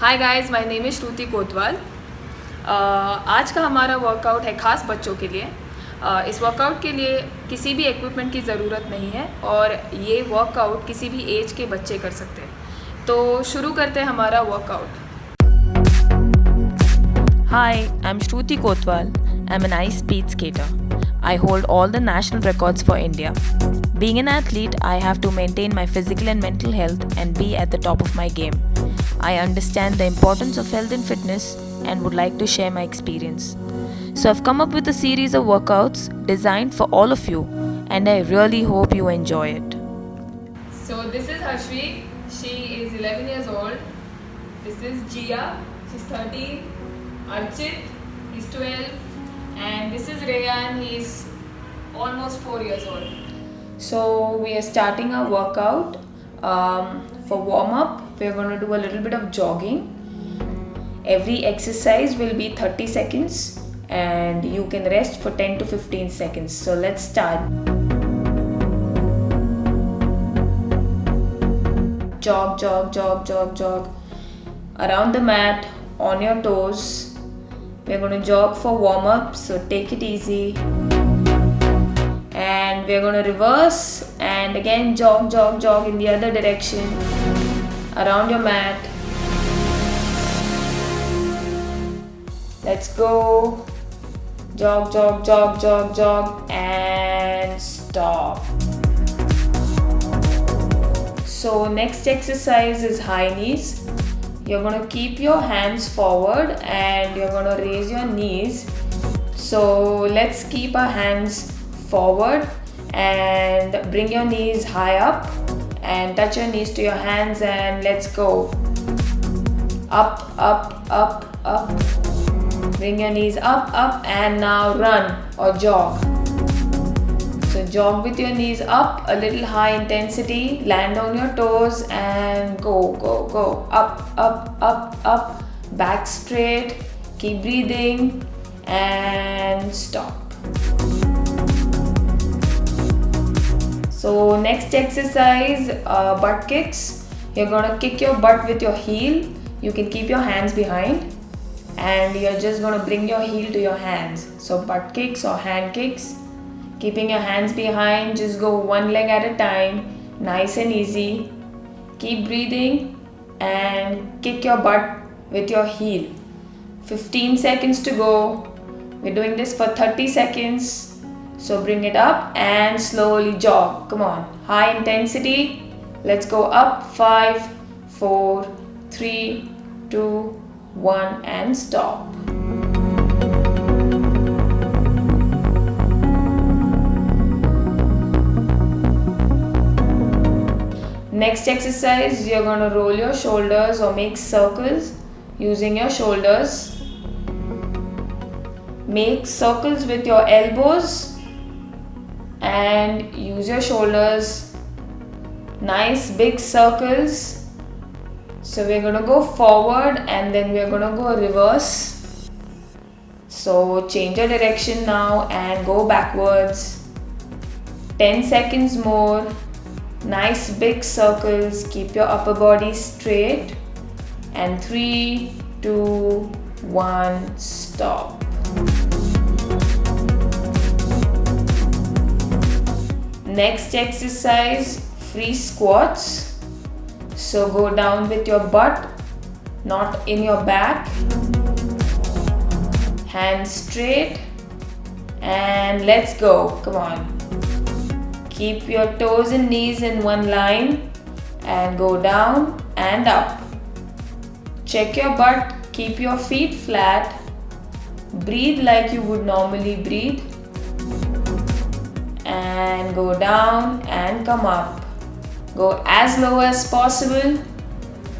Hi guys, my name is Shruti Kotwal. आज का हमारा वर्कआउट है ख़ास बच्चों के लिए। इस वर्कआउट के लिए किसी भी इक्विपमेंट की ज़रूरत नहीं है और ये वर्कआउट किसी भी एज के बच्चे कर सकते हैं। तो शुरू करते हैं हमारा workout. Hi, I'm Shruti Kotwal. I'm an ice speed skater. I hold all the national records for India. Being an athlete, I have to maintain my physical and mental health and be at the top of my game. I understand the importance of health and fitness and would like to share my experience. So, I've come up with a series of workouts designed for all of you, and I really hope you enjoy it. So this is Harshvi. She is 11 years old. This is Jia. She's 13. Archit. He's 12. And this is Rayan. He's almost 4 years old. So we are starting our workout. For warm up, we are going to do a little bit of jogging. Every exercise will be 30 seconds and you can rest for 10 to 15 seconds. So let's start. Jog, jog, jog, jog, jog around the mat on your toes. We're going to jog for warm up, so take it easy. And we're going to reverse and again jog, jog, jog in the other direction around your mat. Let's go. Jog, jog, jog, jog, jog and stop. So next exercise is high knees. You're going to keep your hands forward and you're going to raise your knees. So let's keep our hands forward and bring your knees high up and touch your knees to your hands and let's go. Up, up, up, up. Bring your knees up, up and now run or jog. So jog with your knees up, a little high intensity, land on your toes and go, go, go. Up, up, up, up, back straight, keep breathing and stop. So next exercise, butt kicks. You're gonna kick your butt with your heel. You can keep your hands behind and you're just gonna bring your heel to your hands. So butt kicks or hand kicks. Keeping your hands behind, just go one leg at a time, nice and easy. Keep breathing and kick your butt with your heel. 15 seconds to go. We're doing this for 30 seconds. So bring it up and slowly jog. Come on, high intensity. Let's go up. 5, 4, 3, 2, 1 and stop. Next exercise, you're going to roll your shoulders or make circles using your shoulders. Make circles with your elbows and use your shoulders. Nice big circles. So we're going to go forward and then we're going to go reverse. So change your direction now and go backwards. 10 seconds more. Nice big circles, keep your upper body straight and 3, 2, 1, stop. Next exercise, free squats. So go down with your butt, not in your back. Hands straight and let's go, come on. Keep your toes and knees in one line and go down and up. Check your butt, keep your feet flat. Breathe like you would normally breathe. And go down and come up. Go as low as possible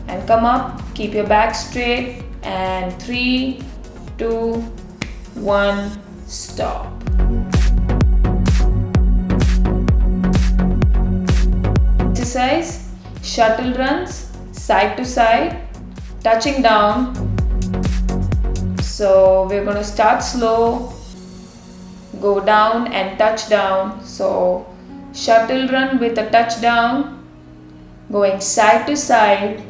and come up. Keep your back straight and 3, 2, 1, stop. Exercise, shuttle runs, side to side, touching down. So we're going to start slow, go down and touch down. So shuttle run with a touchdown, going side to side,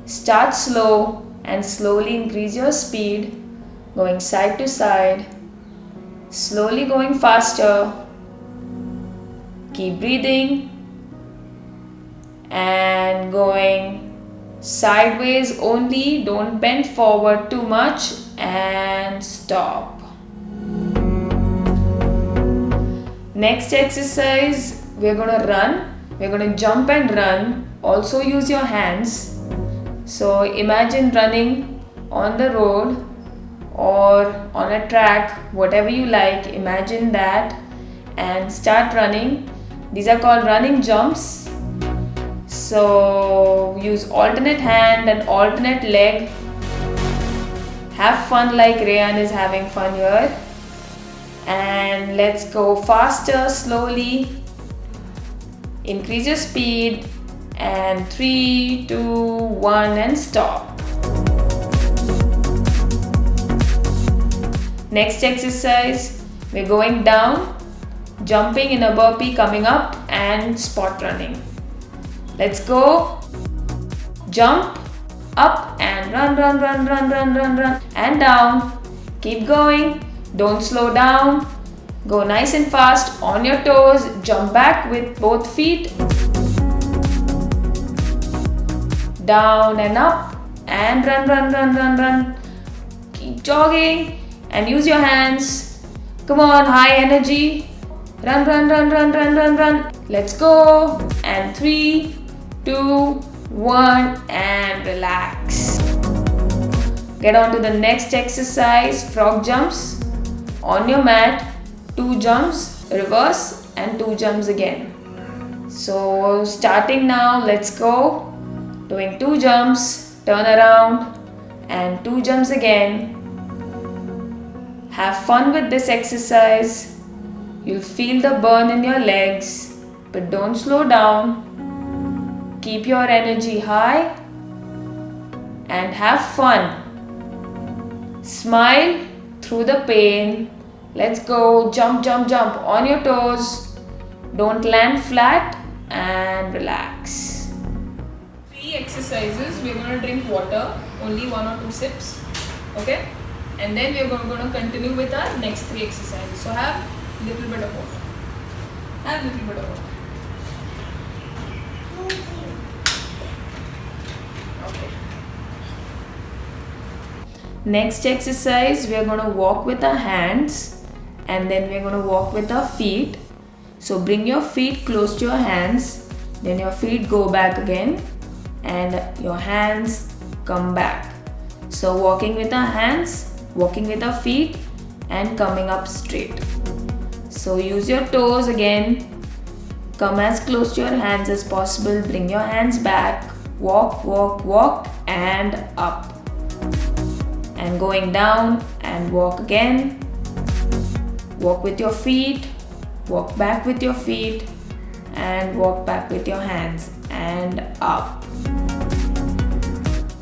start slow and slowly increase your speed, going side to side, slowly going faster. Keep breathing and going sideways only, don't bend forward too much, and stop. Next exercise, we're gonna run. We're gonna jump and run. Also use your hands. So imagine running on the road or on a track, whatever you like. Imagine that and start running. These are called running jumps. So use alternate hand and alternate leg. Have fun like Rayan is having fun here. And let's go faster, slowly. Increase your speed. And 3, 2, 1 and stop. Next exercise, we're going down, jumping in a burpee, coming up and spot running. Let's go. Jump, up and run and down. Keep going. Don't slow down. Go nice and fast on your toes. Jump back with both feet. Down and up and run. Keep jogging and use your hands. Come on, high energy. Run. Let's go. And 3, 2, 1 and relax. Get on to the next exercise, frog jumps. On your mat, 2 jumps, reverse and 2 jumps again. So starting now, let's go. Doing 2 jumps, turn around and 2 jumps again. Have fun with this exercise. You'll feel the burn in your legs, but don't slow down. Keep your energy high and have fun. Smile through the pain. Let's go. Jump on your toes. Don't land flat and relax. 3 exercises. We're going to drink water, only 1 or 2 sips. Okay? And then we're going to continue with our next 3 exercises. So have a little bit of water. Have a little bit of water. Okay. Next exercise, we are going to walk with our hands and then we are going to walk with our feet. So bring your feet close to your hands, then your feet go back again and your hands come back. So walking with our hands, walking with our feet and coming up straight. So use your toes again. Come as close to your hands as possible. Bring your hands back. Walk and up. And going down and walk again. Walk with your feet. Walk back with your feet. And walk back with your hands and up.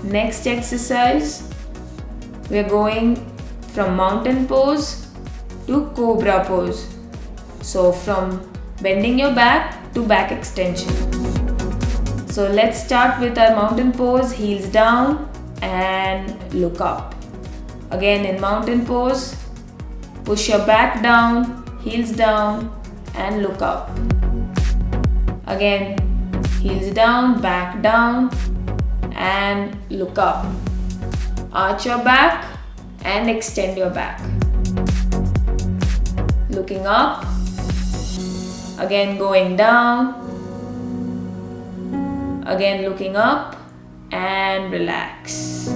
Next exercise, we are going from mountain pose to cobra pose. So from bending your back to back extension. So let's start with our mountain pose, heels down and look up. Again in mountain pose, push your back down, heels down and look up. Again, heels down, back down and look up. Arch your back and extend your back. Looking up. Again going down. Again looking up and relax.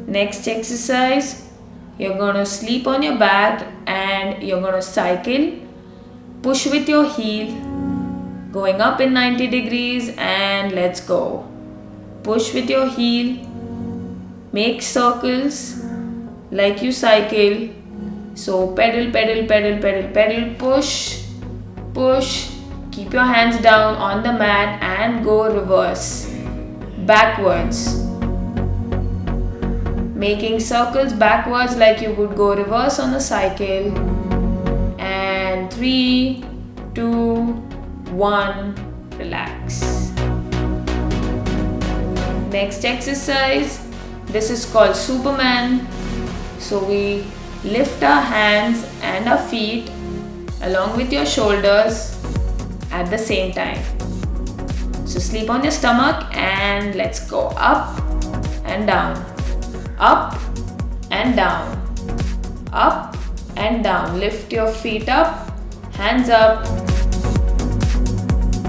Next exercise, you're going to sleep on your back and you're going to cycle. Push with your heel, going up in 90 degrees and let's go. Push with your heel, make circles like you cycle. So pedal, push. Keep your hands down on the mat and go reverse, backwards. Making circles backwards like you would go reverse on a cycle. And 3, 2, 1, relax. Next exercise, this is called Superman. So we lift our hands and our feet along with your shoulders at the same time. So sleep on your stomach and let's go up and down, up and down, up and down. Lift your feet up, hands up.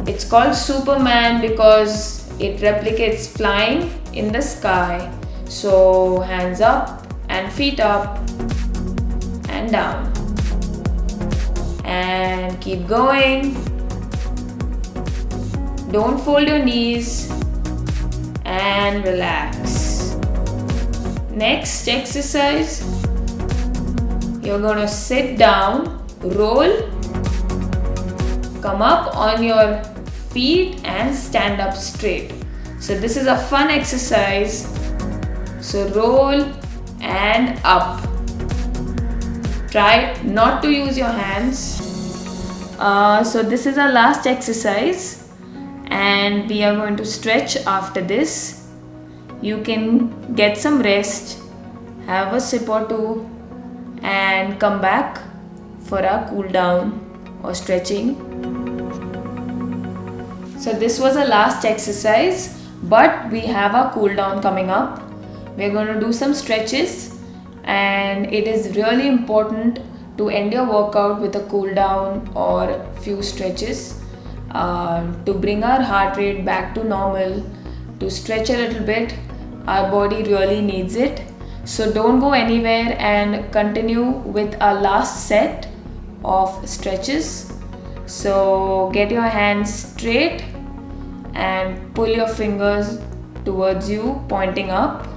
It's called Superman because it replicates flying in the sky. So hands up and feet up and down. And keep going. Don't fold your knees and relax. Next exercise, you're gonna sit down, roll, come up on your feet and stand up straight. So this is a fun exercise. So roll and up. Try not to use your hands. So this is our last exercise and we are going to stretch after this. You can get some rest, have a sip or two and come back for a cool down or stretching. So this was a last exercise, but we have a cool down coming up. We're going to do some stretches and it is really important to end your workout with a cool down or few stretches to bring our heart rate back to normal, to stretch a little bit. Our body really needs it. So don't go anywhere and continue with our last set of stretches. So get your hands straight and pull your fingers towards you, pointing up.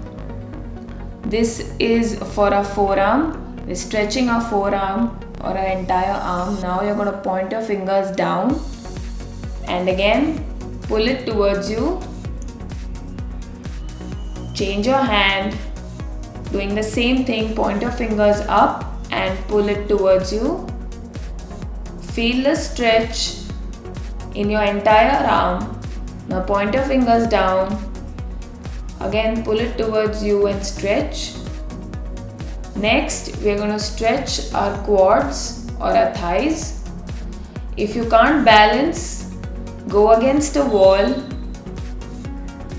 This is for our forearm. We're stretching our forearm or our entire arm. Now you're going to point your fingers down and again pull it towards you. Change your hand, doing the same thing, point your fingers up and pull it towards you. Feel the stretch in your entire arm. Now point your fingers down, again pull it towards you and stretch. Next, we're going to stretch our quads or our thighs. If you can't balance, go against a wall.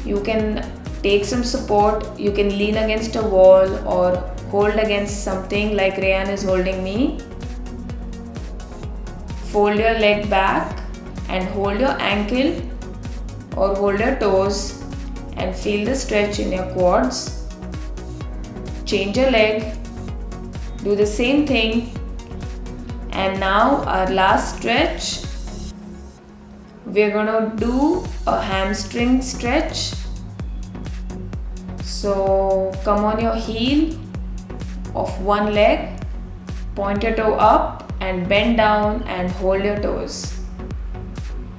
You can take some support. You can lean against a wall or hold against something like Rayan is holding me. Fold your leg back and hold your ankle or hold your toes and feel the stretch in your quads. Change your leg. Do the same thing. And now our last stretch. We're gonna do a hamstring stretch. So come on your heel of one leg, point your toe up and bend down and hold your toes.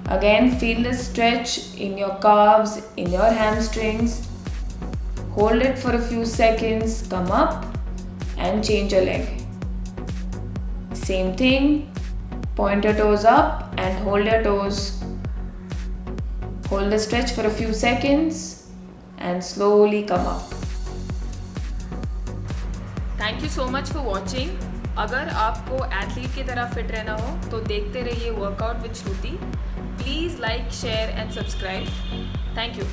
Again, feel the stretch in your calves, in your hamstrings. Hold it for a few seconds, come up and change your leg. Same thing, point your toes up and hold your toes. Hold the stretch for a few seconds and slowly come up. Thank you so much for watching. अगर आपको athlete की तरह fit रहना हो तो देखते रहिए workout with Shruti. Please like, share and subscribe. Thank you.